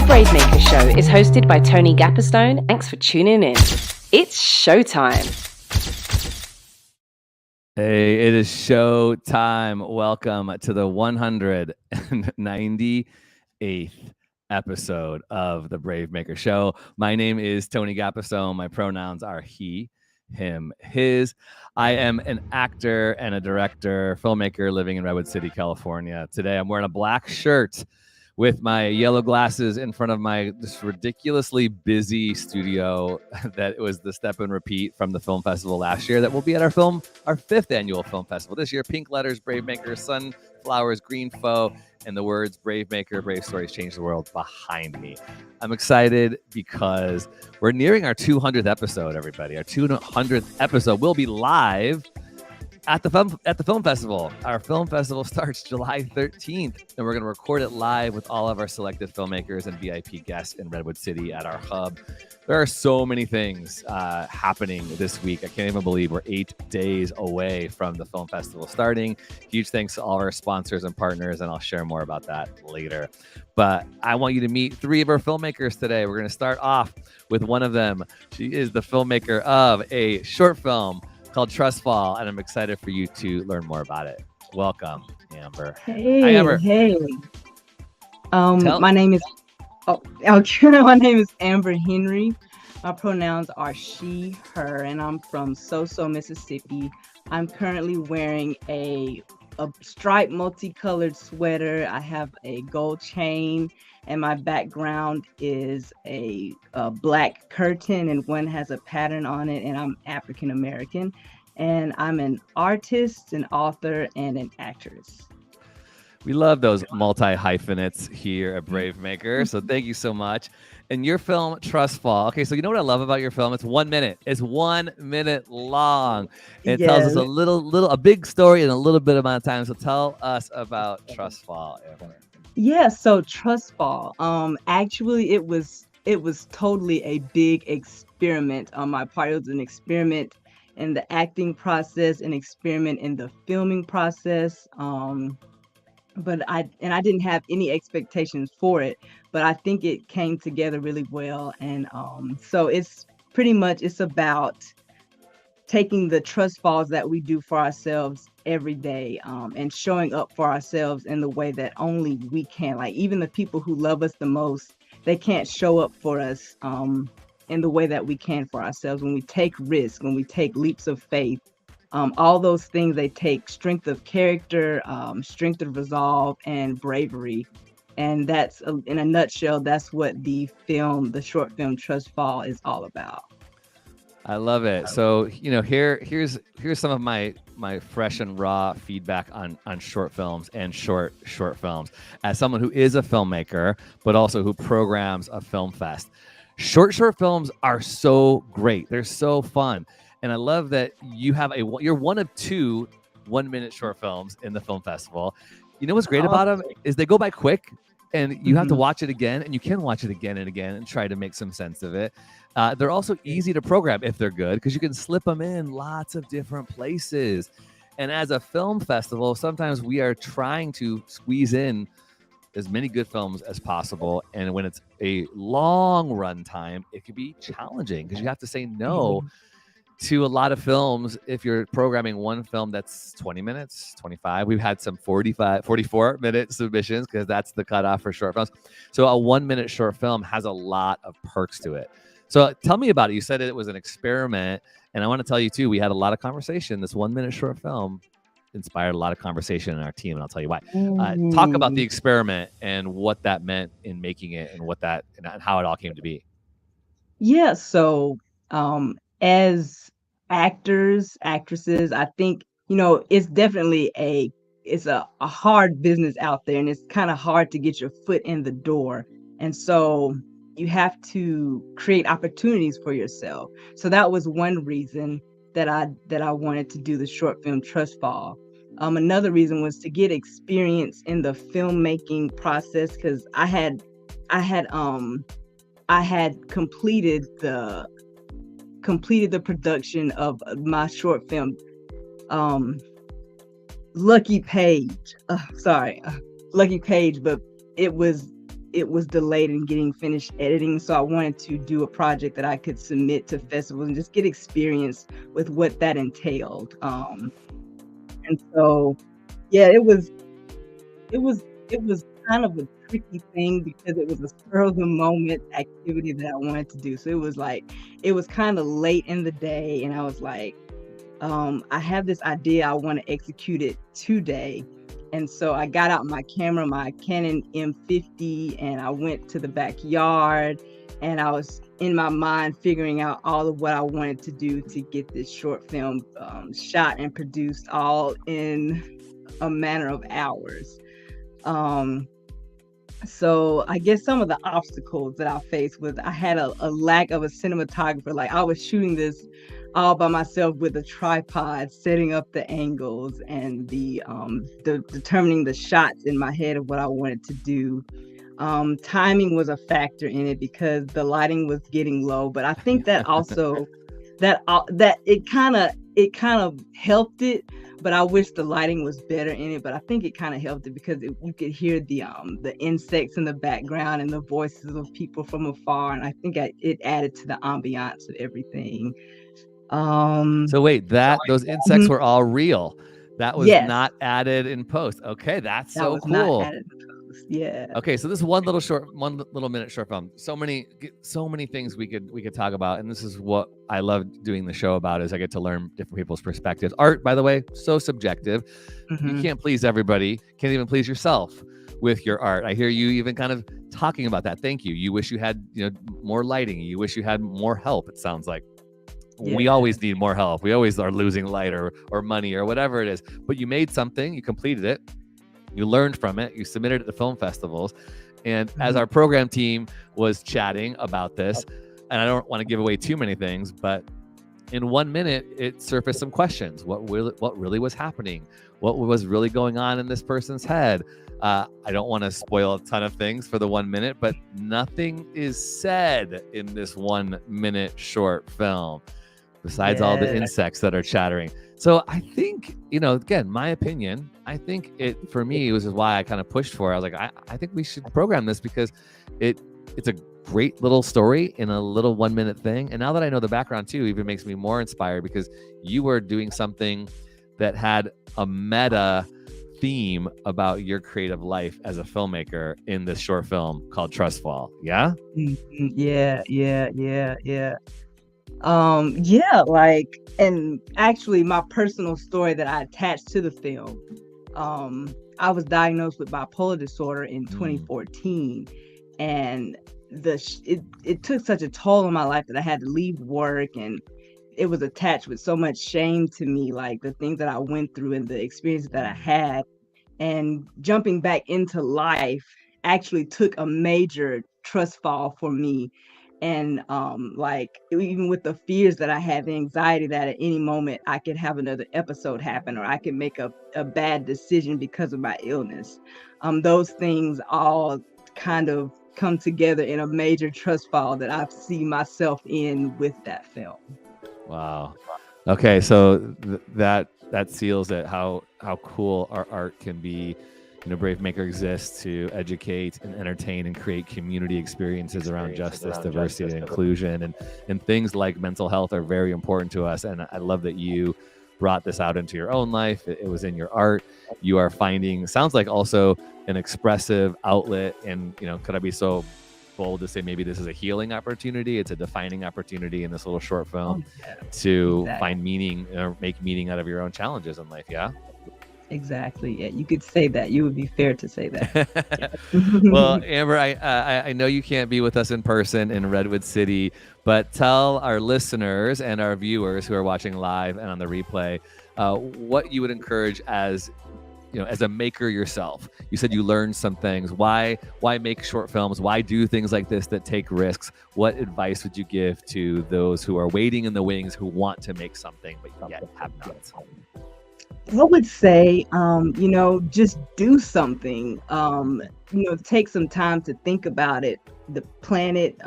BraveMaker show is hosted by Tony Gapperstone. Thanks for tuning in. It's showtime. Hey, it is show time. Welcome to the 198th episode of the BraveMaker show. My name is Tony Gapperstone. My pronouns are he, him, his. I am an actor and a director, filmmaker living in Redwood City, California. Today I'm wearing a black shirt with my yellow glasses in front of my this ridiculously busy studio that was the step and repeat from the film festival last year that will be at our 5th annual film festival this year. Pink letters, BraveMaker, sunflowers, green faux, and the words BraveMaker, Brave Stories Change the World behind me. I'm excited because we're nearing our 200th episode, everybody. Our 200th episode will be live at the film festival. Our film festival starts July 13th, and we're going to record it live with all of our selected filmmakers and VIP guests in Redwood City at our hub. There are so many things happening this week. I can't even believe we're 8 days away from the film festival starting. Huge thanks to all our sponsors and partners, and I'll share more about that later. But I want you to meet 3 of our filmmakers today. We're going to start off with one of them. She is the filmmaker of a short film called Trust Fall, and I'm excited for you to learn more about it. Welcome, Amber. Hey, Hi, Amber. hey. My name is my name is Amber Henry. My pronouns are she, her, and I'm from Soso, Mississippi. I'm currently wearing a striped multicolored sweater. I have a gold chain, and my background is a black curtain, and one has a pattern on it, and I'm African American, and I'm an artist, an author, and an actress. We love those multi-hyphenates here at BraveMaker, so thank you so much. And your film, Trust Fall. Okay, so you know what I love about your film? It's 1 minute. It's 1 minute long. It tells us a big story in a little bit amount of time. So tell us about Trust Fall, Amber. Yeah, so Trust Fall. Actually, it was totally a big experiment on my part. It was an experiment in the acting process, an experiment in the filming process. But I didn't have any expectations for it, but I think it came together really well. And so it's about taking the trust falls that we do for ourselves every day, and showing up for ourselves in the way that only we can. Like, even the people who love us the most, they can't show up for us in the way that we can for ourselves. When we take risks, when we take leaps of faith, all those things, they take strength of character, strength of resolve, and bravery. And that's, in a nutshell, that's what the short film Trust Fall is all about. I love it. So, here's some of my fresh and raw feedback on short films and short films. As someone who is a filmmaker, but also who programs a film fest, short films are so great. They're so fun. And I love that you're one of 2 1-minute short films in the film festival. You know what's great about them is they go by quick, and you have to watch it again, and you can watch it again and again and try to make some sense of it. They're also easy to program if they're good, because you can slip them in lots of different places. And as a film festival, sometimes we are trying to squeeze in as many good films as possible. And when it's a long run time, it can be challenging because you have to say no to a lot of films. If you're programming one film that's 20 minutes, 25, we've had some 44-minute submissions because that's the cutoff for short films. So a 1-minute short film has a lot of perks to it. So tell me about it. You said it was an experiment, And I want to tell you too, we had a lot of conversation. This 1 minute short film inspired a lot of conversation in our team, and I'll tell you why. Talk about the experiment and what that meant in making it, and what that and how it all came to be. Yeah, so as actors, actresses, I think, it's definitely it's a hard business out there, and it's kind of hard to get your foot in the door. And so you have to create opportunities for yourself. So that was one reason that I wanted to do the short film Trust Fall. Another reason was to get experience in the filmmaking process, because I had completed the production of my short film, Lucky Page. Lucky Page, but it was delayed in getting finished editing. So I wanted to do a project that I could submit to festivals and just get experience with what that entailed. And so, yeah, it was kind of a tricky thing, because it was a spur of the moment activity that I wanted to do. So it was kind of late in the day, and I was like, I have this idea, I want to execute it today. And so I got out my camera, my Canon M50, and I went to the backyard, and I was in my mind figuring out all of what I wanted to do to get this short film shot and produced, all in a matter of hours. So I guess some of the obstacles that I faced was I had a lack of a cinematographer. Like, I was shooting this all by myself with a tripod, setting up the angles and the determining the shots in my head of what I wanted to do. Timing was a factor in it because the lighting was getting low, but I think that also that it kind of helped it. But I wish the lighting was better in it. But I think it kind of helped it because you could hear the insects in the background and the voices of people from afar, and I think it added to the ambiance of everything. So wait, those insects were all real. That was not added in post. Okay, that's so cool. Not added in post. Yeah. Okay, so this one little minute short film. So many things we could talk about, and this is what I love doing the show about, is I get to learn different people's perspectives. Art, by the way, so subjective. You can't please everybody. Can't even please yourself with your art. I hear you even kind of talking about that. Thank you. You wish you had more lighting. You wish you had more help. It sounds like. Yeah. We always need more help. We always are losing light or money or whatever it is. But you made something, you completed it, you learned from it, you submitted it to film festivals. And as our program team was chatting about this, and I don't want to give away too many things, but in 1 minute, it surfaced some questions. What really was happening? What was really going on in this person's head? I don't want to spoil a ton of things for the 1 minute, but nothing is said in this 1 minute short film besides all the insects that are chattering. So I think, again, my opinion, I think for me, which is why I kind of pushed for it. I was like, I think we should program this because it's a great little story in a little 1 minute thing. And now that I know the background too, even makes me more inspired, because you were doing something that had a meta theme about your creative life as a filmmaker in this short film called Trust Fall. Yeah? Yeah. And actually my personal story that I attached to the film, I was diagnosed with bipolar disorder in 2014, and it took such a toll on my life that I had to leave work, and it was attached with so much shame to me, like the things that I went through and the experiences that I had. And jumping back into life actually took a major trust fall for me. And even with the fears that I had, the anxiety that at any moment I could have another episode happen, or I could make a bad decision because of my illness. Those things all kind of come together in a major trust fall that I see myself in with that film. Wow. Okay, so that seals it. How cool our art can be. BraveMaker exists to educate and entertain and create community experiences around justice, diversity, and inclusion. And things like mental health are very important to us. And I love that you brought this out into your own life. It was in your art. You are finding, sounds like, also an expressive outlet. And, could I be so bold to say maybe this is a healing opportunity. It's a defining opportunity in this little short film Yeah, to exactly. find meaning or make meaning out of your own challenges in life. Yeah. Exactly. Yeah, you could say that. You would be fair to say that. Well, Amber, I know you can't be with us in person in Redwood City, but tell our listeners and our viewers who are watching live and on the replay what you would encourage as as a maker yourself. You said you learned some things. Why make short films? Why do things like this that take risks? What advice would you give to those who are waiting in the wings, who want to make something but yet have not? I would say, just do something. Take some time to think about it, plan it,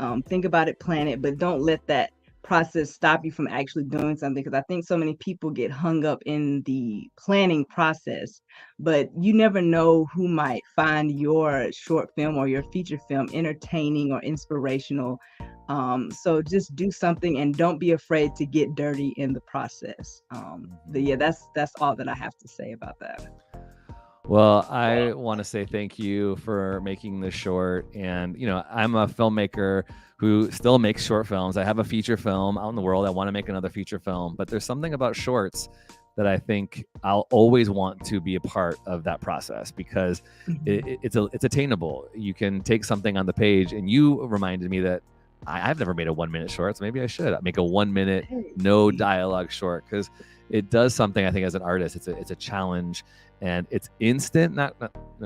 but don't let that process stop you from actually doing something. Because I think so many people get hung up in the planning process, but you never know who might find your short film or your feature film entertaining or inspirational. So just do something and don't be afraid to get dirty in the process. But yeah, that's all that I have to say about that. Well, I want to say thank you for making this short. And, I'm a filmmaker who still makes short films. I have a feature film out in the world. I want to make another feature film, but there's something about shorts that I think I'll always want to be a part of that process because it's attainable. You can take something on the page, and you reminded me that I've never made a 1 minute short, so maybe I should make a 1 minute, no dialogue short, because it does something. I think as an artist, it's a challenge, and it's instant. Not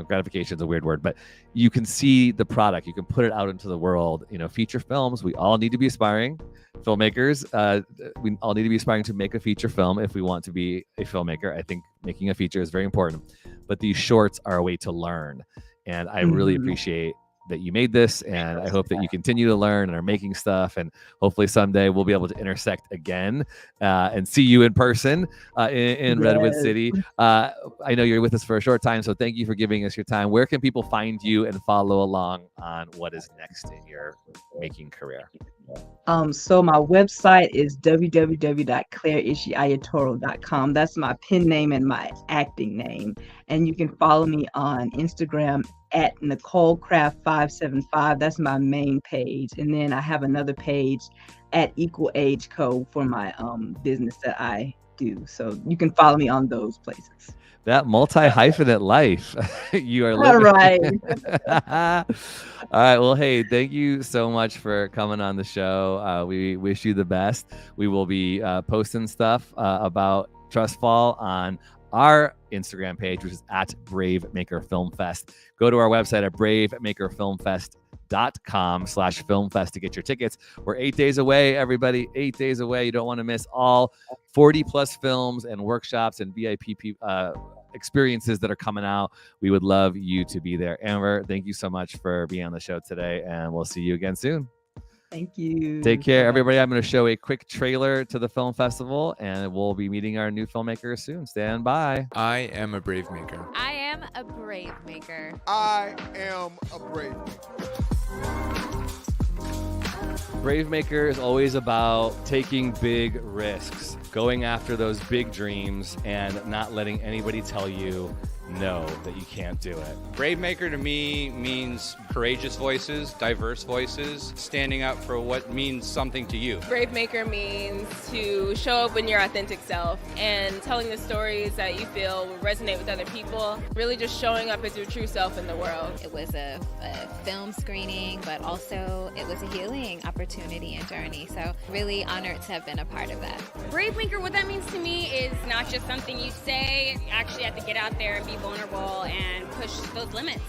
gratification is a weird word, but you can see the product. You can put it out into the world. Feature films. We all need to be aspiring filmmakers. We all need to be aspiring to make a feature film if we want to be a filmmaker. I think making a feature is very important, but these shorts are a way to learn, and I really appreciate that you made this, and I hope that you continue to learn and are making stuff, and hopefully someday we'll be able to intersect again and see you in person in Redwood City. I know you're with us for a short time, so thank you for giving us your time. Where can people find you and follow along on what is next in your making career? So my website is www.claireishiayatoro.com. That's my pen name and my acting name. And you can follow me on Instagram at NicoleCraft575. That's my main page. And then I have another page at Equal Age Co for my business that I do. So you can follow me on those places. That multi-hyphenate life you are living. All right. All right. Well, hey, thank you so much for coming on the show. We wish you the best. We will be posting stuff about Trustfall on our Instagram page, which is at BraveMaker Film Fest. Go to our website at bravemakerfilmfest.com/filmfest to get your tickets. We're 8 days away, everybody. 8 days away. You don't want to miss all 40 plus films and workshops and VIP experiences that are coming out. We would love you to be there. Amber, thank you so much for being on the show today, and we'll see you again soon. Thank you. Take care, everybody. I'm going to show a quick trailer to the film festival, and we'll be meeting our new filmmakers soon. Stand by. I am a BraveMaker. I am a BraveMaker. I am a BraveMaker. BraveMaker is always about taking big risks, going after those big dreams, and not letting anybody tell you no, that you can't do it. BraveMaker to me means courageous voices, diverse voices, standing up for what means something to you. BraveMaker means to show up in your authentic self and telling the stories that you feel will resonate with other people. Really just showing up as your true self in the world. It was a film screening, but also it was a healing opportunity and journey. So really honored to have been a part of that. BraveMaker, what that means to me is not just something you say. You actually have to get out there and be vulnerable and push those limits.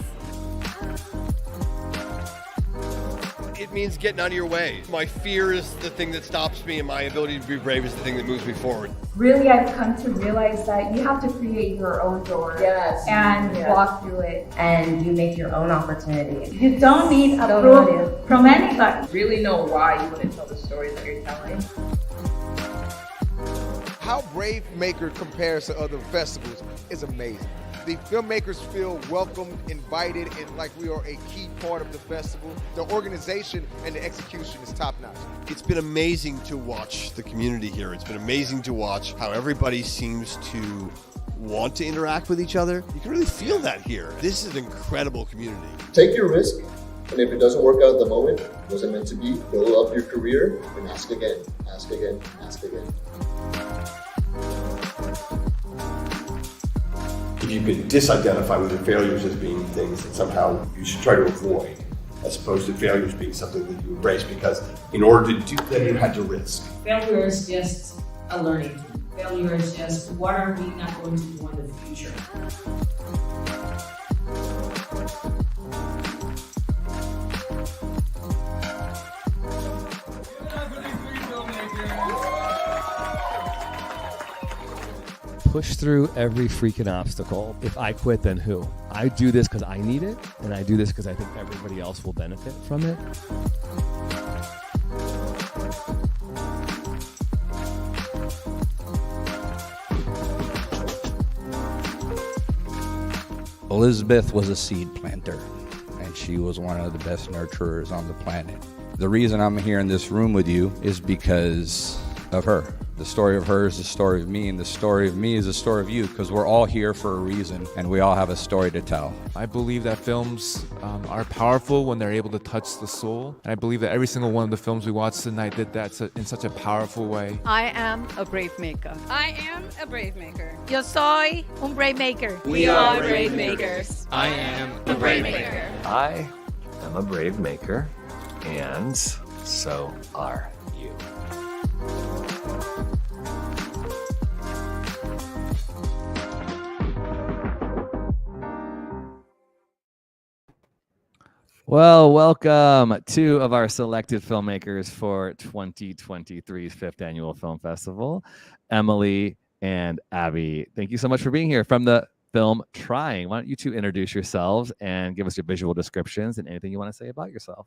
It means getting out of your way. My fear is the thing that stops me, and my ability to be brave is the thing that moves me forward. Really, I've come to realize that you have to create your own door and walk through it. And you make your own opportunity. You don't need approval from anybody. Really know why you want to tell the stories that you're telling. How BraveMaker compares to other festivals is amazing. The filmmakers feel welcomed, invited, and like we are a key part of the festival. The organization and the execution is top-notch. It's been amazing to watch the community here. It's been amazing to watch how everybody seems to want to interact with each other. You can really feel that here. This is an incredible community. Take your risk, And if it doesn't work out at the moment, was it meant to be? Build up your career and ask again, ask again, ask again. If you could disidentify with your failures as being things that somehow you should try to avoid, as opposed to failures being something that you embrace, because in order to do that, you had to risk. Failure is just a learning tool. Failure is just, what are we not going to do in the future? Push through every freaking obstacle. If I quit, then who? I do this because I need it, and I do this because I think everybody else will benefit from it. Elizabeth was a seed planter, and she was one of the best nurturers on the planet. The reason I'm here in this room with you is because of her. The story of her is the story of me, and the story of me is the story of you, because we're all here for a reason, and we all have a story to tell. I believe that films are powerful when they're able to touch the soul, and I believe that every single one of the films we watched tonight did that in such a powerful way. I am a BraveMaker. I am a BraveMaker. Yo soy un BraveMaker. We are BraveMakers. I am a BraveMaker. I am a BraveMaker, and so are you. Well, welcome two of our selected filmmakers for 2023's 5th Annual Film Festival, Emily and Abby. Thank you so much for being here from the film Trying. Why don't you two introduce yourselves and give us your visual descriptions and anything you want to say about yourself.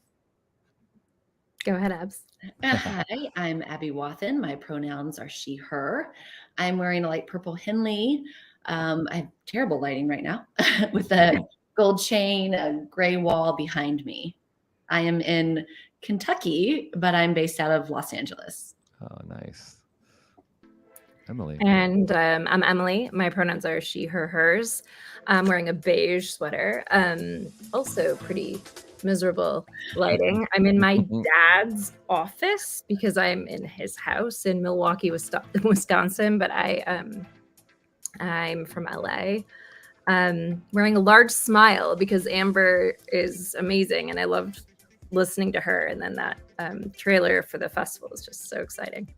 Go ahead, Abs. Hi, I'm Abby Wathen. My pronouns are she, her. I'm wearing a light purple Henley. I have terrible lighting right now with a gold chain, a gray wall behind me. I am in Kentucky, but I'm based out of Los Angeles. Oh, nice. Emily. And I'm Emily. My pronouns are she, her, hers. I'm wearing a beige sweater. Also pretty miserable lighting. I'm in my dad's office because I'm in his house in Milwaukee, Wisconsin, but I'm from LA. Wearing a large smile because Amber is amazing and I loved listening to her. And then that trailer for the festival is just so exciting.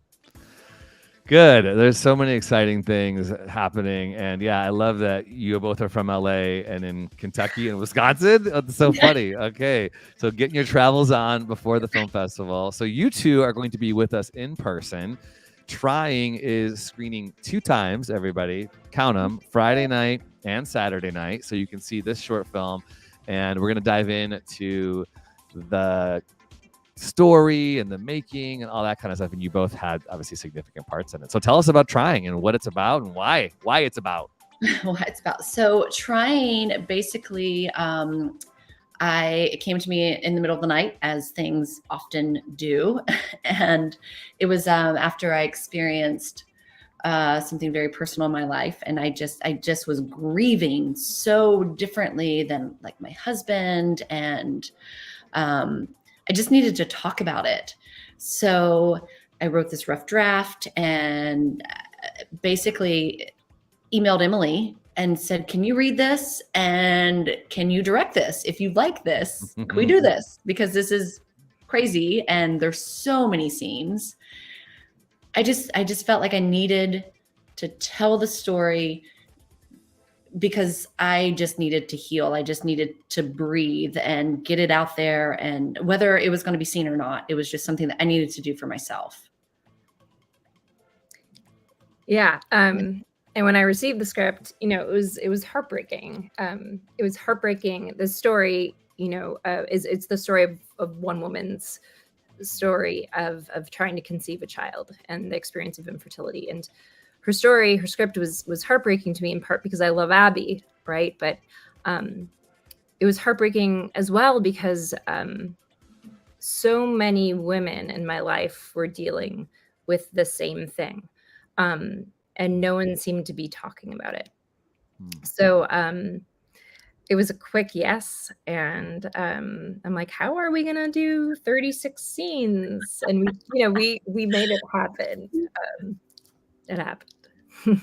Good. There's so many exciting things happening. And yeah, I love that you both are from LA and in Kentucky and Wisconsin. It's so funny. Okay. So getting your travels on before the film festival. So you two are going to be with us in person. Trying is screening 2 times, everybody. Count them, Friday night and Saturday night. So you can see this short film. And we're going to dive into the story and the making and all that kind of stuff. And you both had obviously significant parts in it. So tell us about Trying and what it's about and why it's about. What it's about. So Trying, basically, it came to me in the middle of the night, as things often do. And it was after I experienced something very personal in my life. And I just was grieving so differently than like my husband. And I just needed to talk about it. So I wrote this rough draft and basically emailed Emily and said, can you read this? And can you direct this? If you like this, can we do this? Because this is crazy. And there's so many scenes. I just felt like I needed to tell the story because I just needed to heal. I just needed to breathe and get it out there. And whether it was going to be seen or not, it was just something that I needed to do for myself. Yeah. And when I received the script, it was heartbreaking. It was heartbreaking. The story, it's the story of one woman's story of trying to conceive a child and the experience of infertility. And her script was heartbreaking to me in part because I love Abby, right? But it was heartbreaking as well because so many women in my life were dealing with the same thing. And no one seemed to be talking about it. So it was a quick yes, and I'm like, how are we gonna do 36 scenes? And we made it happen. It happened.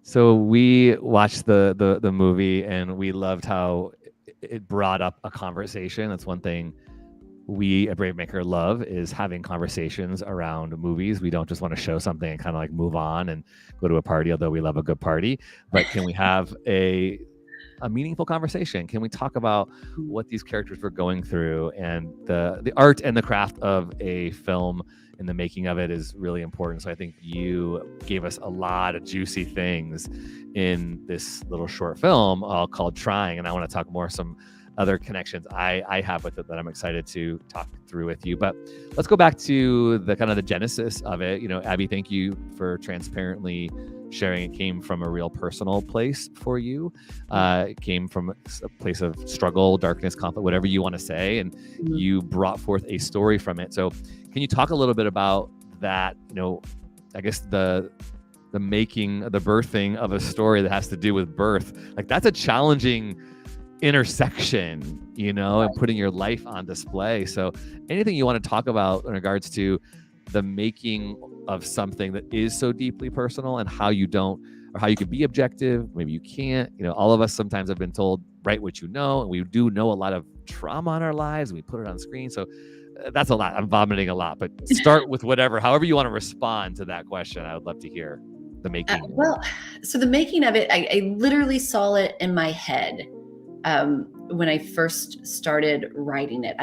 So we watched the movie, and we loved how it brought up a conversation. That's one thing we at BraveMaker love, is having conversations around movies. We don't just want to show something and kind of like move on and go to a party, although we love a good party. But can we have a meaningful conversation? Can we talk about what these characters were going through? And the art and the craft of a film and the making of it is really important. So I think you gave us a lot of juicy things in this little short film called Trying. And I want to talk more some other connections I have with it that I'm excited to talk through with you. But let's go back to the kind of the genesis of it. Abby, thank you for transparently sharing. It came from a real personal place for you. It came from a place of struggle, darkness, conflict, whatever you want to say. And you brought forth a story from it. So can you talk a little bit about that? I guess the making, the birthing of a story that has to do with birth. Like, that's a challenging intersection, and putting your life on display. So anything you want to talk about in regards to the making of something that is so deeply personal, and how you can be objective, maybe you can't. All of us sometimes have been told, write what you know, and we do know a lot of trauma in our lives, and we put it on screen. So that's a lot. I'm vomiting a lot, but start with however you want to respond to that question. I would love to hear the making. So the making of it, I literally saw it in my head when I first started writing it.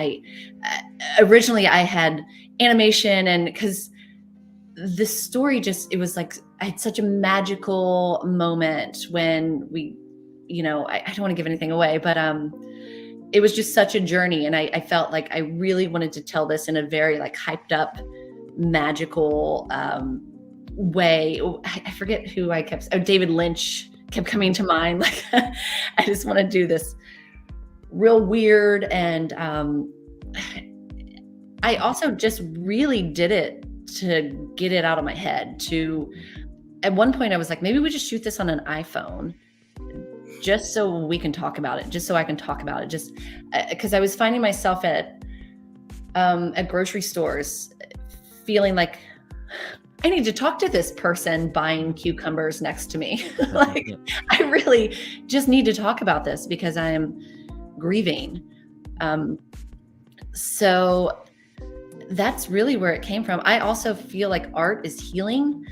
Originally I had animation, and because the story it was like, I had such a magical moment when we, I don't want to give anything away, but it was just such a journey. And I felt like I really wanted to tell this in a very like hyped up, magical way. I forget who David Lynch kept coming to mind. Like, I just want to do this real weird. And I also just really did it to get it out of my head. At one point I was like, maybe we just shoot this on an iPhone just so we can talk about it, just so I can talk about it, just because I was finding myself at grocery stores feeling like I need to talk to this person buying cucumbers next to me. Like, I really just need to talk about this because I am grieving. So that's really where it came from. I also feel like art is healing.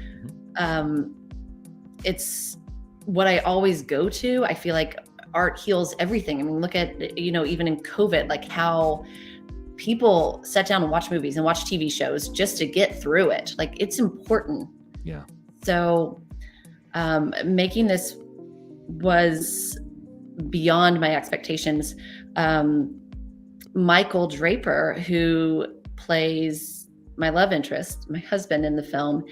It's what I always go to. I feel like art heals everything. I mean, look at, even in COVID, like how people sat down and watched movies and watched TV shows just to get through it. Like, it's important. Yeah. So making this was beyond my expectations. Michael Draper, who plays my love interest, my husband in the film,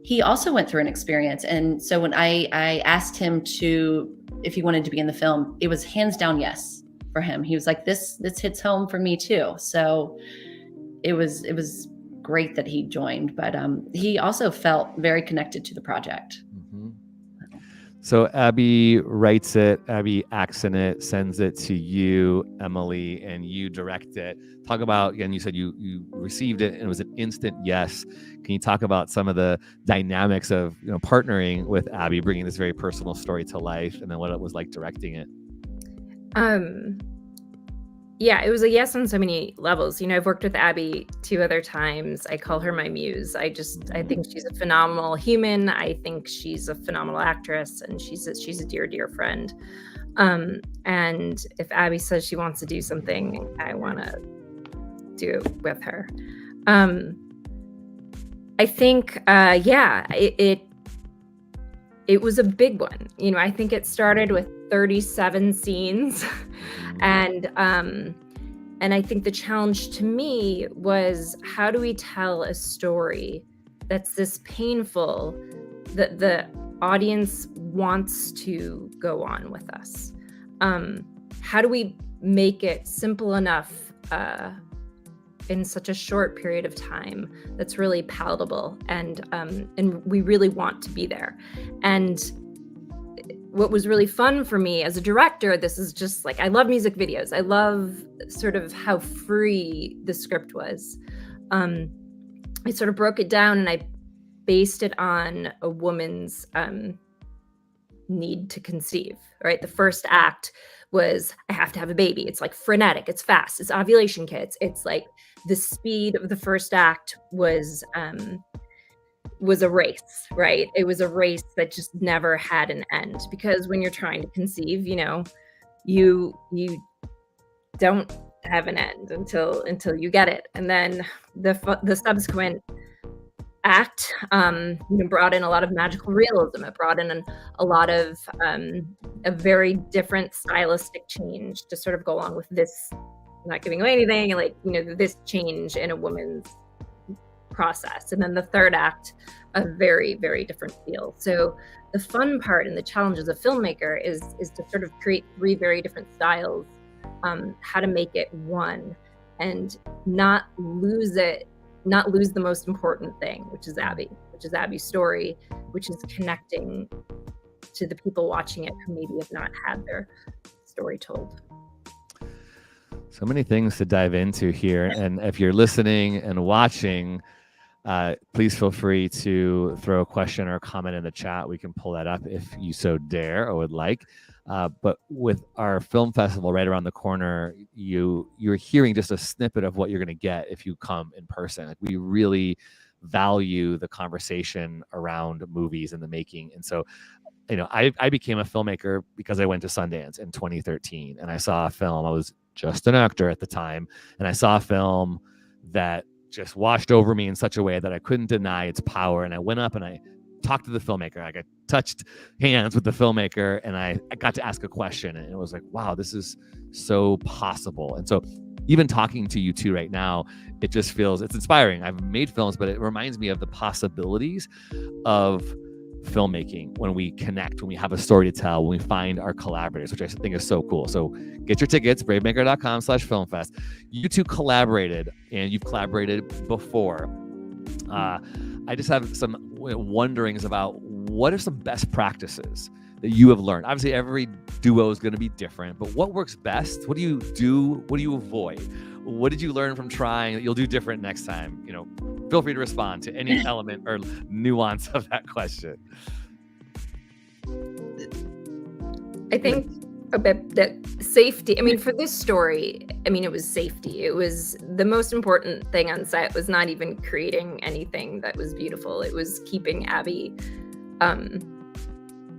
he also went through an experience. And so when I asked him if he wanted to be in the film, it was hands down yes for him. He was like, this hits home for me too. So it was great that he joined, but he also felt very connected to the project. So Abby writes it, Abby acts in it, sends it to you, Emily, and you direct it. Talk about, again, you said you received it and it was an instant yes. Can you talk about some of the dynamics of partnering with Abby, bringing this very personal story to life, and then what it was like directing it? Yeah, it was a yes on so many levels. I've worked with Abby 2 other times. I call her my muse. I think she's a phenomenal human. I think she's a phenomenal actress, and she's a dear, dear friend. And if Abby says she wants to do something, I want to do it with her. I think, it was a big one. I think it started with 37 scenes. And I think the challenge to me was, how do we tell a story that's this painful that the audience wants to go on with us? How do we make it simple enough in such a short period of time that's really palatable, and we really want to be there? And what was really fun for me as a director, this is just like, I love music videos. I love sort of how free the script was. I sort of broke it down and I based it on a woman's need to conceive, right? The first act was, I have to have a baby. It's like frenetic, it's fast, it's ovulation kits. It's like the speed of the first act was a race, right? It was a race that just never had an end, because when you're trying to conceive, you know, you don't have an end until you get it. And then the subsequent act, you know, brought in a lot of magical realism. It brought in a lot of a very different stylistic change to sort of go along with this, not giving away anything, like, you know, this change in a woman's process. And then the third act, a very, very different feel. So the fun part and the challenges of Filmmaker is to sort of create 3 very different styles, how to make it one and not lose the most important thing, which is Abby's story, which is connecting to the people watching it who maybe have not had their story told. So many things to dive into here. And if you're listening and watching, please feel free to throw a question or a comment in the chat. We can pull that up if you so dare or would like. But with our film festival right around the corner, you're hearing just a snippet of what you're going to get if you come in person. Like, we really value the conversation around movies and the making. And so, you know, I became a filmmaker because I went to Sundance in 2013 and I saw a film. I was just an actor at the time, and I saw a film that just washed over me in such a way that I couldn't deny its power. And I went up and I talked to the filmmaker. I got touched hands with the filmmaker, and I got to ask a question, and it was like, wow, this is so possible. And so even talking to you two right now, it just feels, it's inspiring. I've made films, but it reminds me of the possibilities of filmmaking when we connect, when we have a story to tell, when we find our collaborators, which I think is so cool. So get your tickets, bravemaker.com/filmfest. You two collaborated, and you've collaborated before. I just have some wonderings about what are some best practices that you have learned. Obviously, every duo is going to be different, but what works best? What do you do? What do you avoid? What did you learn from trying that you'll do different next time? You know, feel free to respond to any element or nuance of that question. I think a bit that safety, I mean, for this story, I mean, it was safety. It was the most important thing on set, was not even creating anything that was beautiful. It was keeping Abby,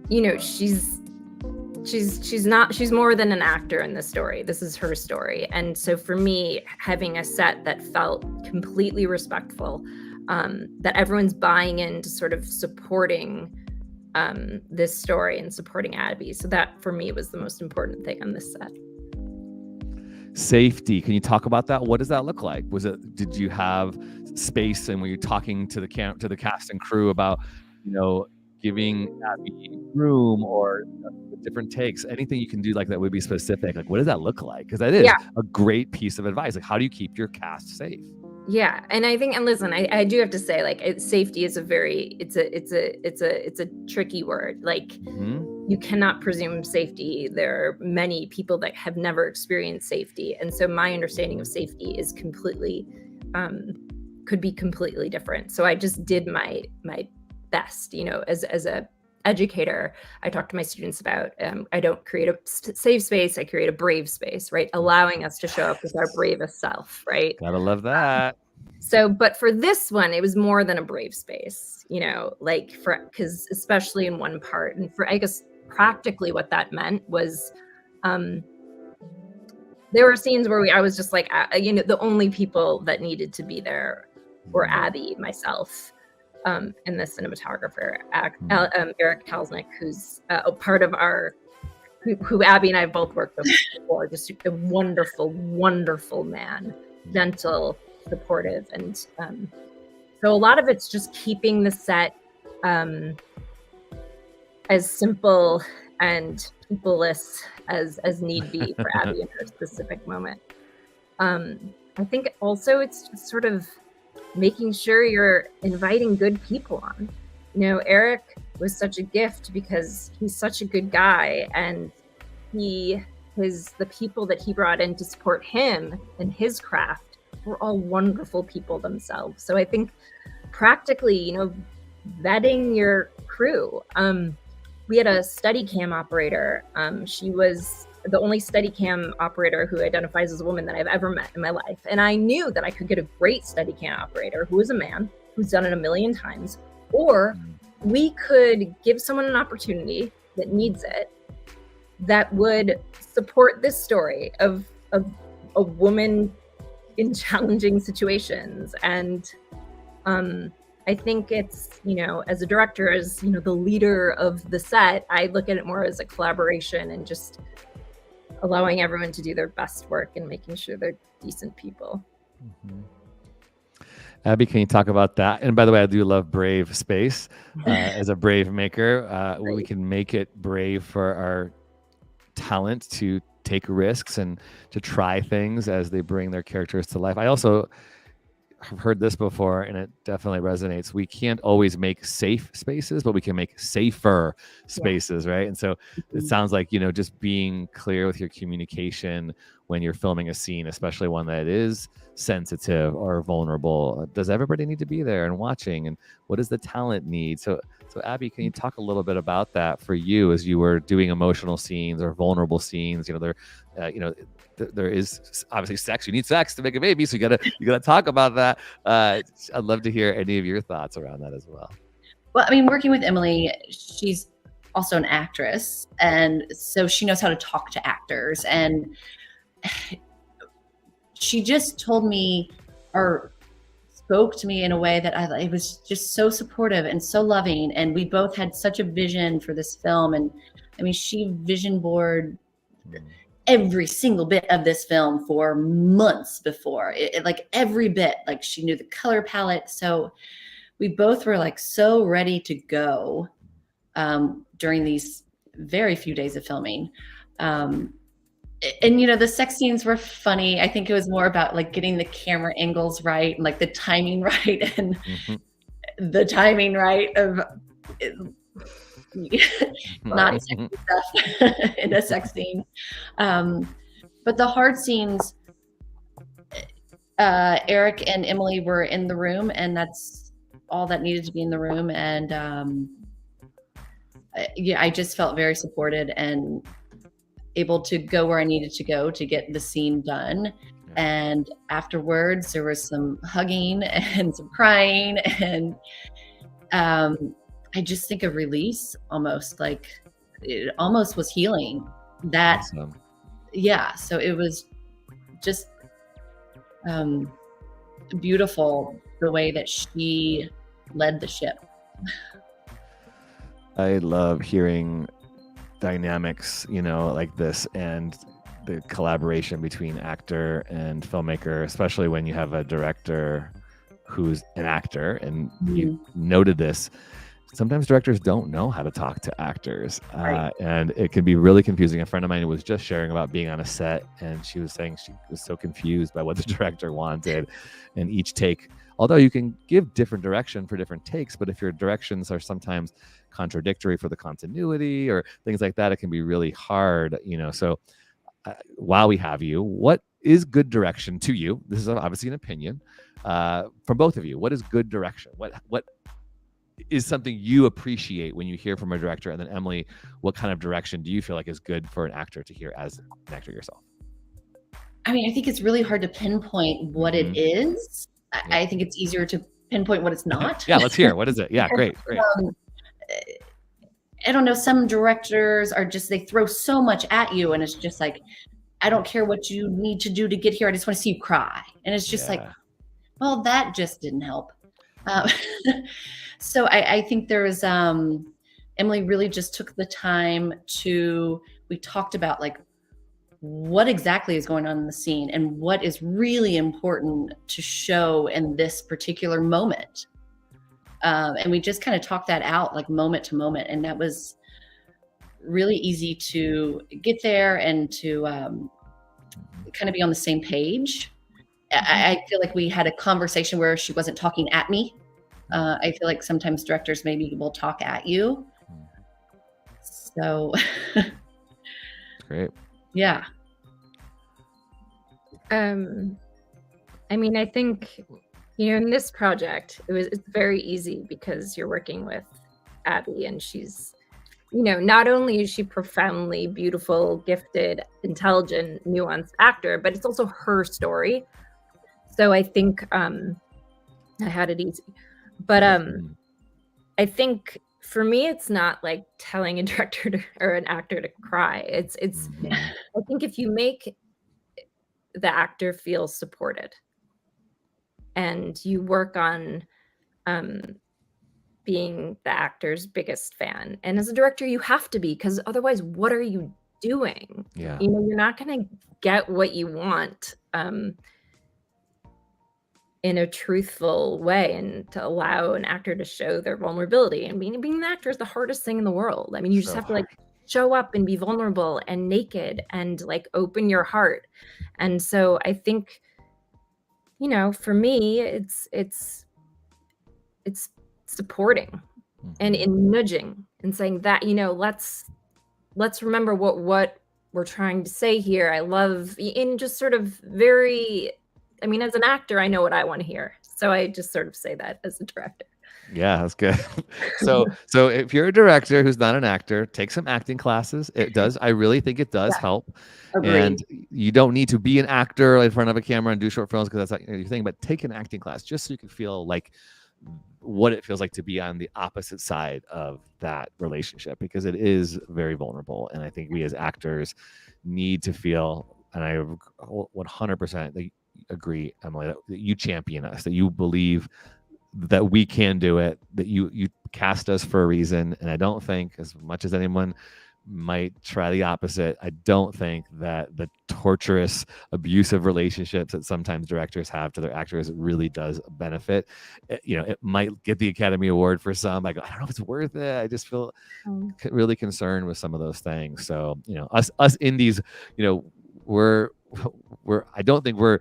you know, she's more than an actor in this story. This is her story. And so for me, having a set that felt completely respectful, that everyone's buying into sort of supporting this story and supporting Abby. So that for me was the most important thing on this set. Safety. Can you talk about that? What does that look like? Did you have space, and were you talking to the cast and crew about, you know, giving Abby room or different takes? Anything you can do like that would be specific. Like, what does that look like? Because that is a great piece of advice. Like, how do you keep your cast safe? Yeah, and I think, and listen, I do have to say, like, safety is it's a tricky word. Like, you cannot presume safety. There are many people that have never experienced safety, and so my understanding of safety is completely could be completely different. So I just did my best, you know, as a educator. I talk to my students about I don't create a safe space, I create a brave space, right? Allowing us to show up with our bravest self, right? Gotta love that. So, but for this one, it was more than a brave space, you know, like because especially in one part, and for, I guess, practically what that meant was there were scenes where I was just like, you know, the only people that needed to be there were Abby, myself, and the cinematographer, Eric Kalsnick, who's a part of who Abby and I have both worked with before, just a wonderful, wonderful man, gentle, supportive. And so a lot of it's just keeping the set as simple and peopleless as need be for Abby in her specific moment. I think also it's just sort of making sure you're inviting good people on. Eric was such a gift because he's such a good guy, and the people that he brought in to support him and his craft were all wonderful people themselves. So I think practically, vetting your crew. We had a Steadicam operator. She was the only Steadicam operator who identifies as a woman that I've ever met in my life. And I knew that I could get a great Steadicam operator who is a man, who's done it a million times, or we could give someone an opportunity that needs it, that would support this story of a woman in challenging situations. And I think it's, as a director, as the leader of the set, I look at it more as a collaboration and just allowing everyone to do their best work and making sure they're decent people. Mm-hmm. Abby, can you talk about that? And by the way, I do love Brave Space as a BraveMaker. We can make it brave for our talent to take risks and to try things as they bring their characters to life. I also have heard this before, and it definitely resonates. We can't always make safe spaces, but we can make safer spaces, right? And so it sounds like, just being clear with your communication when you're filming a scene, especially one that is sensitive or vulnerable. Does everybody need to be there and watching? And what does the talent need? So Abby, can you talk a little bit about that for you as you were doing emotional scenes or vulnerable scenes? There is obviously sex. You need sex to make a baby, so you gotta talk about that. I'd love to hear any of your thoughts around that as well. Well, working with Emily, she's also an actress, and so she knows how to talk to actors. And she just told me, or spoke to me in a way that it was just so supportive and so loving. And we both had such a vision for this film. And she vision board every single bit of this film for months before like every bit, like she knew the color palette. So we both were so ready to go during these very few days of filming. And the sex scenes were funny. I think it was more about getting the camera angles right and the timing right, and the timing right of not sexy stuff in a sex scene. But the hard scenes, Eric and Emily were in the room, and that's all that needed to be in the room. And I just felt very supported and able to go where I needed to go to get the scene done. And afterwards there was some hugging and some crying, and I just think a release, almost it almost was healing that. Awesome. Yeah. So it was just beautiful the way that she led the ship. I love hearing dynamics, like this, and the collaboration between actor and filmmaker, especially when you have a director who's an actor. And you noted this. Sometimes directors don't know how to talk to actors, and it can be really confusing. A friend of mine was just sharing about being on a set, and she was saying she was so confused by what the director wanted. And each take, although you can give different direction for different takes, but if your directions are sometimes contradictory for the continuity or things like that, it can be really hard, So while we have you, what is good direction to you? This is obviously an opinion from both of you. What is good direction? What is something you appreciate when you hear from a director? And then Emily, what kind of direction do you feel like is good for an actor to hear as an actor yourself? I think it's really hard to pinpoint what it is. I think it's easier to pinpoint what it's not. Yeah, let's hear. What is it? Yeah, great. I don't know. Some directors are they throw so much at you, and it's just I don't care what you need to do to get here. I just want to see you cry. And it's just well, that just didn't help. So I think there was, Emily really just took the time we talked about what exactly is going on in the scene and what is really important to show in this particular moment. And we just kind of talked that out moment to moment. And that was really easy to get there and to kind of be on the same page. I feel like we had a conversation where she wasn't talking at me. I feel like sometimes directors maybe will talk at you. So Great. yeah. I mean, I think, in this project, it's very easy because you're working with Abby, and she's, not only is she profoundly beautiful, gifted, intelligent, nuanced actor, but it's also her story. So I think I had it easy. But I think for me, it's not like telling a director or an actor to cry. It's I think if you make the actor feel supported and you work on being the actor's biggest fan, and as a director you have to be, because otherwise what are you doing? Yeah. You're not going to get what you want in a truthful way, and to allow an actor to show their vulnerability. And being an actor is the hardest thing in the world. I mean, you just have to like show up and be vulnerable and naked and like open your heart. And so I think, for me, it's supporting and in nudging and saying that, let's remember what we're trying to say here. I love, in just sort of very, I mean, as an actor, I know what I want to hear. So I just sort of say that as a director. Yeah, that's good. So if you're a director who's not an actor, take some acting classes. It does. I really think it does help. Agreed. And you don't need to be an actor in front of a camera and do short films because that's not your thing. But take an acting class just so you can feel like what it feels like to be on the opposite side of that relationship, because it is very vulnerable. And I think we as actors need to feel, and I 100% agree, Emily, that you champion us, that you believe that we can do it, that you cast us for a reason. And I don't think, as much as anyone might try the opposite, I don't think that the torturous, abusive relationships that sometimes directors have to their actors really does benefit. It might get the Academy Award for some. I go, I don't know if it's worth it. I just feel really concerned with some of those things. So, us indies, I don't think we're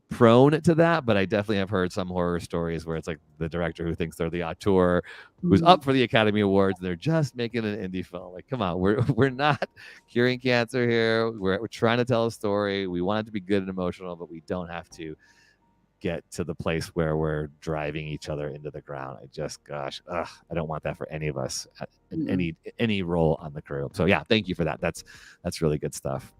prone to that, but I definitely have heard some horror stories where it's like the director who thinks they're the auteur who's up for the Academy Awards, and they're just making an indie film. Like, come on, we're not curing cancer here. We're trying to tell a story. We want it to be good and emotional, but we don't have to get to the place where we're driving each other into the ground. I don't want that for any of us in any role on the crew. So yeah, thank you for that. That's really good stuff.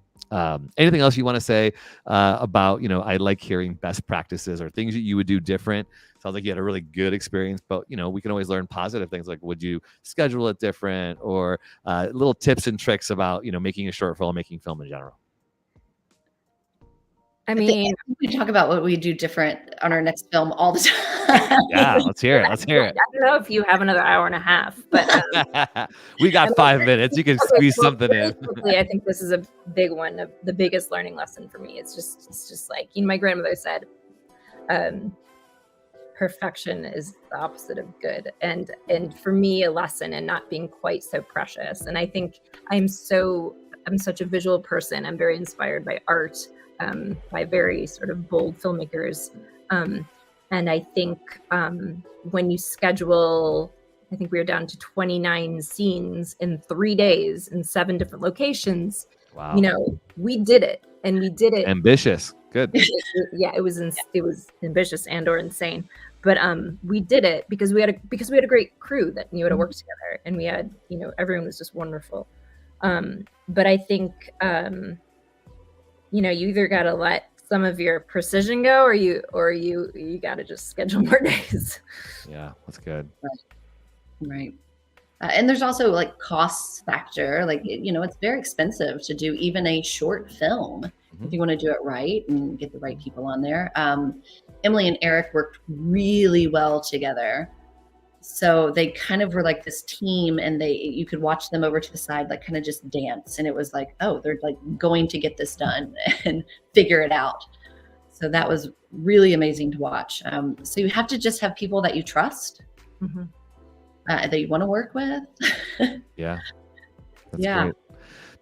Anything else you want to say about, I like hearing best practices or things that you would do different. Sounds like you had a really good experience, but we can always learn positive things, like would you schedule it different, or little tips and tricks about making a short film, making film in general. I mean, we talk about what we do different on our next film all the time. Yeah, let's hear it. I don't know if you have another hour and a half, but we got 5 minutes. You can squeeze something in. Quickly, I think this is a big one. The biggest learning lesson for me. It's just like, my grandmother said, perfection is the opposite of good. And for me, a lesson in not being quite so precious. And I think I'm such a visual person. I'm very inspired by art, by very sort of bold filmmakers. And I think when you schedule, I think we were down to 29 scenes in 3 days in 7 different locations. Wow. We did it, and we did it. Ambitious. Good. Yeah, it was ambitious and or insane. But we did it because we had a great crew that knew how to work together, and we had, everyone was just wonderful. But I think you either got to let some of your precision go, or you got to just schedule more days. Yeah, that's good. Right. And there's also like cost factor. Like, it's very expensive to do even a short film if you want to do it right and get the right people on there. Emily and Eric worked really well together. So they kind of were like this team, and you could watch them over to the side, like kind of just dance. And it was like, oh, they're like going to get this done and figure it out. So that was really amazing to watch. So you have to just have people that you trust, that you want to work with. Yeah. That's great.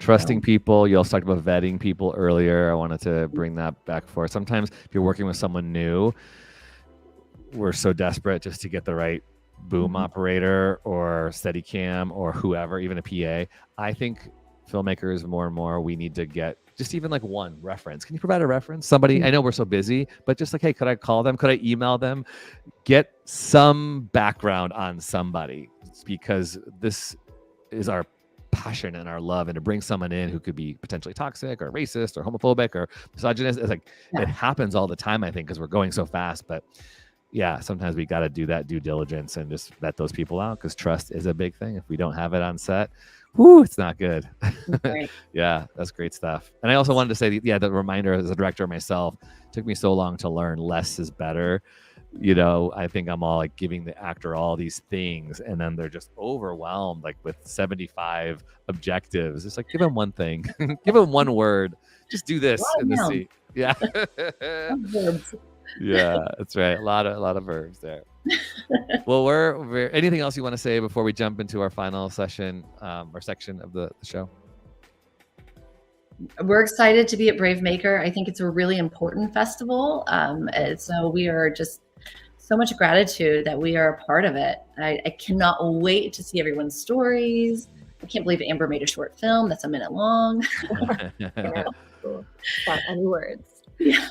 Trusting people. You also talked about vetting people earlier. I wanted to bring that back forward. Sometimes if you're working with someone new, we're so desperate just to get the right boom operator or Steadicam or whoever, even a PA. I think filmmakers more and more, we need to get just even like one reference. Can you provide a reference? Somebody, I know we're so busy, but just like, hey, could I call them? Could I email them? Get some background on somebody, because this is our passion and our love, and to bring someone in who could be potentially toxic or racist or homophobic or misogynist, it's like, it happens all the time, I think, because we're going so fast. But yeah, sometimes we got to do that due diligence and just vet those people out, because trust is a big thing. If we don't have it on set, whoo, it's not good. Right. Yeah, that's great stuff. And I also wanted to say, the reminder as a director myself, took me so long to learn less is better. You know, I think I'm all like giving the actor all these things, and then they're just overwhelmed like with 75 objectives. It's like, give them one thing, give them one word, just do this in the scene. Yeah. Yeah, that's right. A lot of verbs there. Well, we're anything else you want to say before we jump into our final session or section of the show? We're excited to be at BraveMaker. I think it's a really important festival. And so we are just so much gratitude that we are a part of it. I cannot wait to see everyone's stories. I can't believe Amber made a short film that's a minute long. Without any words. Yeah.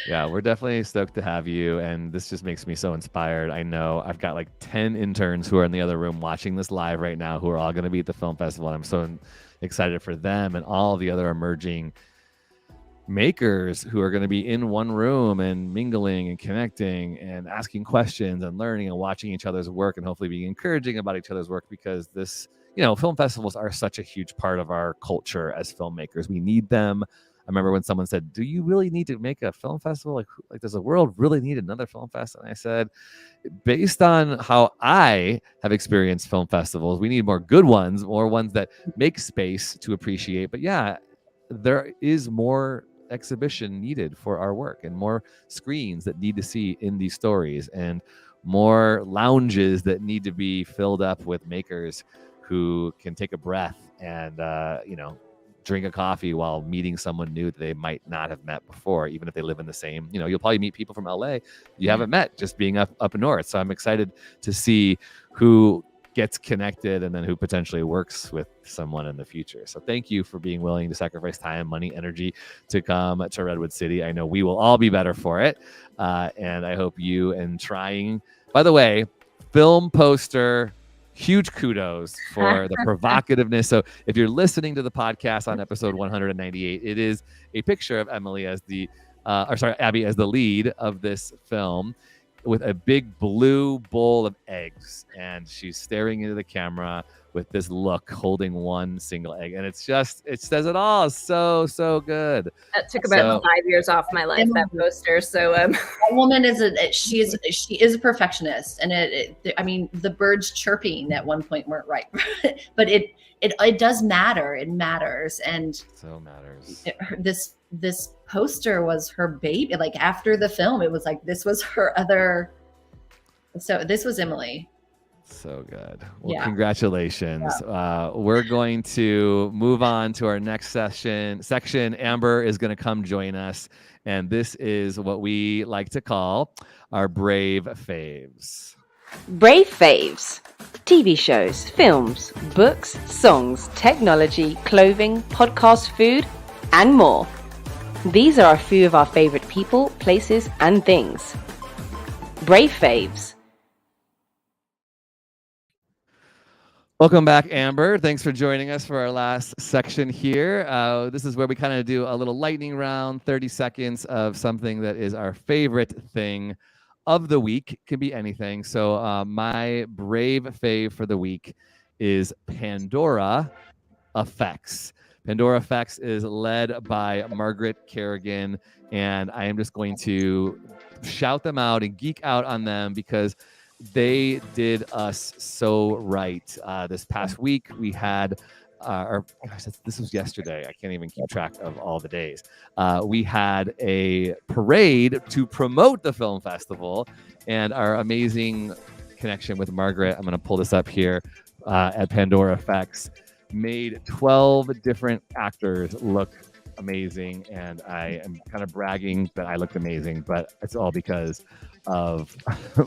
Yeah, we're definitely stoked to have you, and this just makes me so inspired. I know I've got like 10 interns who are in the other room watching this live right now, who are all going to be at the film festival, and I'm so excited for them and all the other emerging makers who are going to be in one room and mingling and connecting and asking questions and learning and watching each other's work, and hopefully being encouraging about each other's work, because this, film festivals are such a huge part of our culture as filmmakers. We need them. I remember when someone said, do you really need to make a film festival? Like does the world really need another film fest? And I said, based on how I have experienced film festivals, we need more good ones, more ones that make space to appreciate. But yeah, there is more exhibition needed for our work, and more screens that need to see in these stories, and more lounges that need to be filled up with makers who can take a breath and, drink a coffee while meeting someone new that they might not have met before, even if they live in the same, you'll probably meet people from LA you haven't met just being up north. So I'm excited to see who gets connected and then who potentially works with someone in the future. So thank you for being willing to sacrifice time, money, energy to come to Redwood City. I know we will all be better for it. And I hope you and trying, by the way, film poster, huge kudos for the provocativeness. So if you're listening to the podcast on episode 198, it is a picture of Abby as the lead of this film, with a big blue bowl of eggs, and she's staring into the camera with this look, holding one single egg, and it says it all. So good. That took about 5 years off my life, that poster. So that woman she is a perfectionist, and the birds chirping at one point weren't right, but it does matter. It matters, and so matters. This poster was her baby. Like after the film, it was like this was her other. So this was Emily. So good. Well, congratulations. Yeah. We're going to move on to our next section. Amber is going to come join us, and this is what we like to call our Brave Faves. Brave Faves. TV shows, films, books, songs, technology, clothing, podcast, food, and more. These are a few of our favorite people, places, and things. Brave Faves. Welcome back, Amber. Thanks for joining us for our last section here. This is where we kind of do a little lightning round, 30 seconds of something that is our favorite thing of the week. Could be anything. So my Brave Fave for the week is Pandora Effects. Pandora Effects is led by Margaret Kerrigan, and I am just going to shout them out and geek out on them because they did us so right. This past week, we had, this was yesterday. I can't even keep track of all the days. We had a parade to promote the film festival, and our amazing connection with Margaret, I'm going to pull this up here at Pandora Effects, made 12 different actors look amazing, and I am kind of bragging that I looked amazing, but it's all because of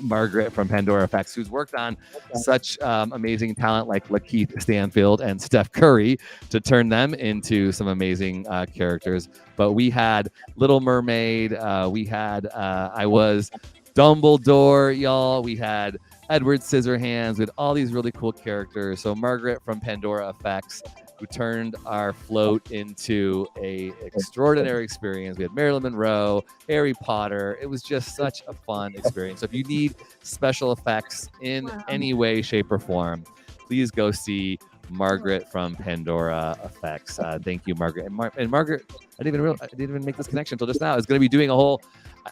Margaret from Pandora Effects, who's worked on such amazing talent like Lakeith Stanfield and Steph Curry to turn them into some amazing characters. But we had Little Mermaid, we had I was Dumbledore, y'all. We had Edward Scissorhands with all these really cool characters. So Margaret from Pandora Effects, who turned our float into a extraordinary experience. We had Marilyn Monroe, Harry Potter. It was just such a fun experience. So if you need special effects in any way, shape, or form, please go see Margaret from Pandora Effects. Thank you, Margaret. And Margaret, I didn't even make this connection until just now. Is going to be doing a whole.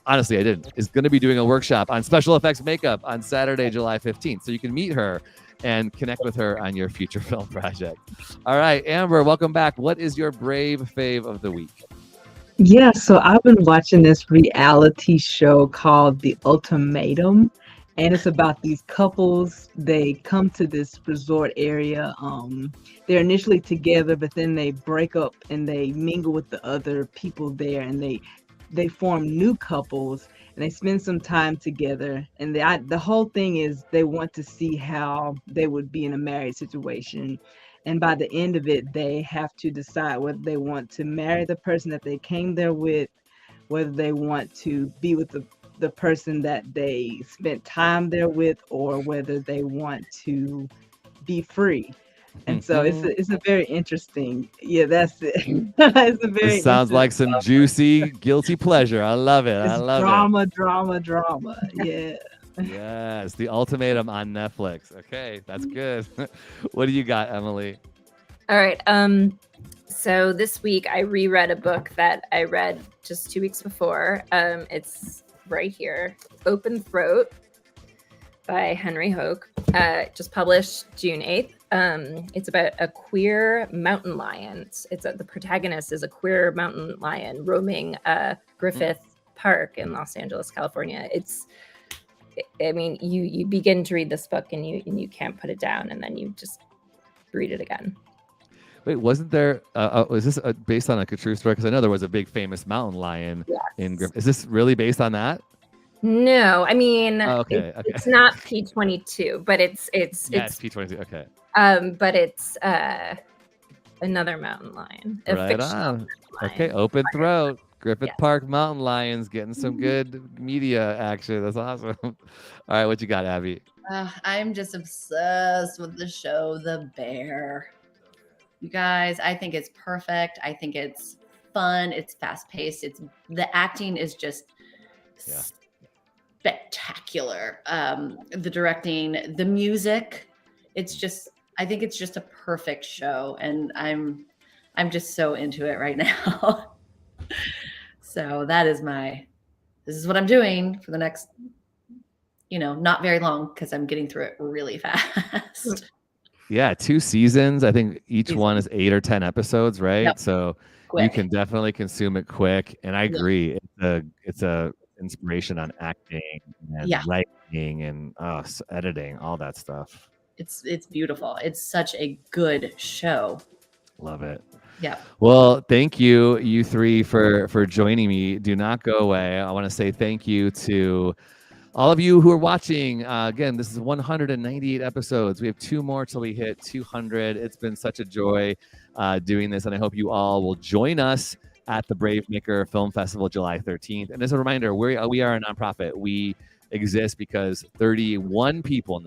Honestly, I didn't. Is going to be doing a workshop on special effects makeup on Saturday, July 15th. So you can meet her and connect with her on your future film project. All right, Amber, welcome back. What is your brave fave of the week? Yeah, so I've been watching this reality show called The Ultimatum, and it's about these couples. They come to this resort area. They're initially together, but then they break up and they mingle with the other people there, and they form new couples, and they spend some time together. And the whole thing is they want to see how they would be in a married situation. And by the end of it, they have to decide whether they want to marry the person that they came there with, whether they want to be with the person that they spent time there with, or whether they want to be free. And so it's a very interesting. Yeah, that's it. It's a very. This sounds like some juicy guilty pleasure. I love it. I love it. Drama. Yeah. Yes, The Ultimatum on Netflix. Okay, that's good. What do you got, Emily? All right. So this week I reread a book that I read just 2 weeks before. It's right here, Open Throat by Henry Hoke. Just published June 8th. It's about a queer mountain lion. The protagonist is a queer mountain lion roaming Griffith Park in Los Angeles, California. You begin to read this book and you can't put it down, and then you just read it again. Wait, wasn't there? Was this based on a true story? Because I know there was a big famous mountain lion in Griffith. Is this really based on that? No, I mean, okay. It's not P22, but it's P22. Okay. But it's another mountain lion. Right on. Okay, Open Throat. Griffith Park mountain lions getting some good media action. That's awesome. All right, what you got, Abby? I'm just obsessed with the show The Bear. You guys, I think it's perfect. I think it's fun. It's fast-paced. The acting is just spectacular. The directing, the music, I think it's just a perfect show, and I'm just so into it right now. So this is what I'm doing for the next, not very long, because I'm getting through it really fast. Yeah, 2 seasons. I think each one is 8 or 10 episodes, right? Yep. So quick. You can definitely consume it quick. And I agree. It's a inspiration on acting and writing and editing, all that stuff. It's beautiful. It's such a good show. Love it. Yeah. Well, thank you three for joining me. Do not go away. I want to say thank you to all of you who are watching. Again, this is 198 episodes. We have 2 more till we hit 200. It's been such a joy doing this, and I hope you all will join us at the BraveMaker Film Festival July 13th. And as a reminder, we are a nonprofit. We exist because 31 people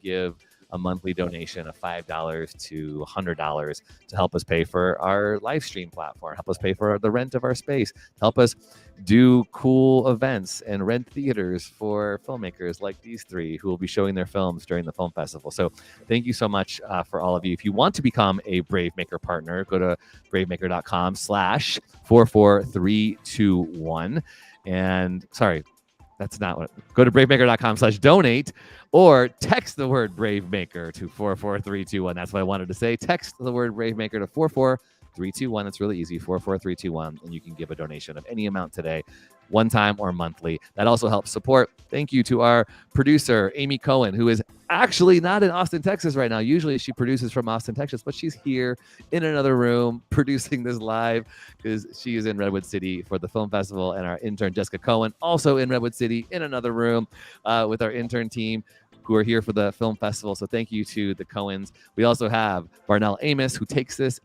give a monthly donation of $5 to $100 to help us pay for our live stream platform, help us pay for the rent of our space, help us do cool events and rent theaters for filmmakers like these 3 who will be showing their films during the film festival. So thank you so much for all of you. If you want to become a BraveMaker partner, go to bravemaker.com/44321. And sorry, that's not what. Go to bravemaker.com/donate or text the word BraveMaker to 44321. That's what I wanted to say. Text the word BraveMaker to 44321. It's really easy, 44321, and you can give a donation of any amount today, one time or monthly. That also helps support. Thank you to our producer, Amy Cohen, who is actually not in Austin, Texas right now. Usually she produces from Austin, Texas, but she's here in another room producing this live because she is in Redwood City for the film festival. And our intern, Jessica Cohen, also in Redwood City in another room with our intern team who are here for the film festival. So thank you to the Cohens. We also have Barnell Amos, who takes this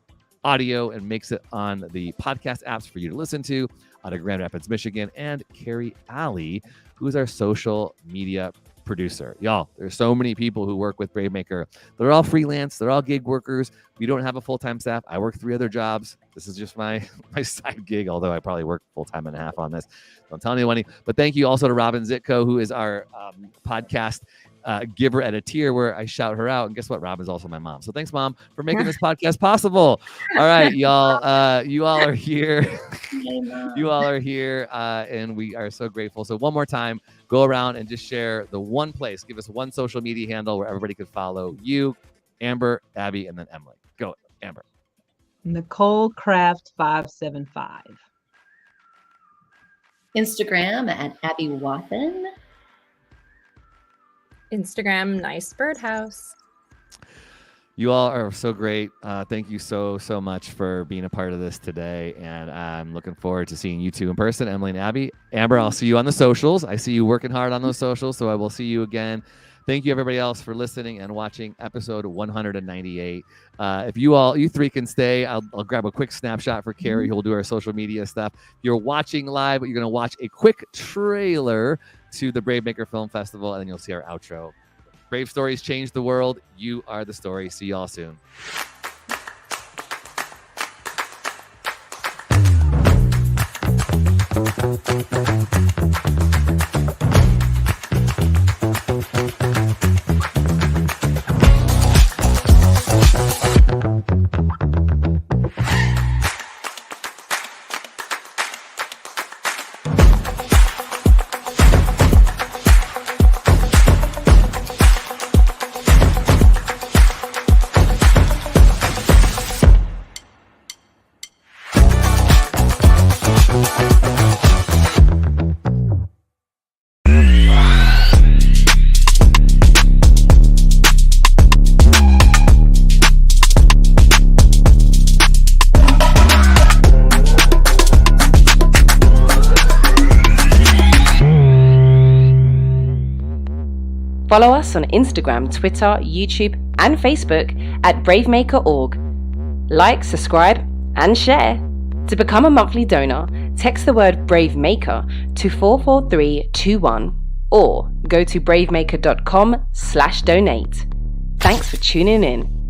audio and makes it on the podcast apps for you to listen to out of Grand Rapids, Michigan, and Carrie Alley, who is our social media producer. Y'all, there's so many people who work with BraveMaker. They're all freelance. They're all gig workers. We don't have a full-time staff. I work 3 other jobs. This is just my side gig, although I probably work full-time and a half on this. Don't tell anyone. But thank you also to Robin Zitko, who is our podcast giver at a tier where I shout her out. And guess what? Robin's also my mom. So thanks, Mom, for making this podcast possible. All right, y'all. You all are here. You all are here. And we are so grateful. So one more time, go around and just share the one place. Give us one social media handle where everybody could follow you, Amber, Abby, and then Emily. Go, Amber. Nicole Craft 575. Instagram at Abby Wathen. Instagram, Nice Birdhouse. You all are so great. Thank you so much for being a part of this today. And I'm looking forward to seeing you two in person, Emily and Abby. Amber, I'll see you on the socials. I see you working hard on those socials, so I will see you again. Thank you, everybody else, for listening and watching episode 198. If you three can stay, I'll grab a quick snapshot for Carrie, who will do our social media stuff. If you're watching live, you're going to watch a quick trailer to the BraveMaker Film Festival, and then you'll see our outro. Brave stories change the world. You are the story. See y'all soon. Follow us on Instagram, Twitter, YouTube, and Facebook at BraveMaker.org. Like, subscribe, and share. To become a monthly donor, text the word BraveMaker to 44321 or go to bravemaker.com/donate. Thanks for tuning in.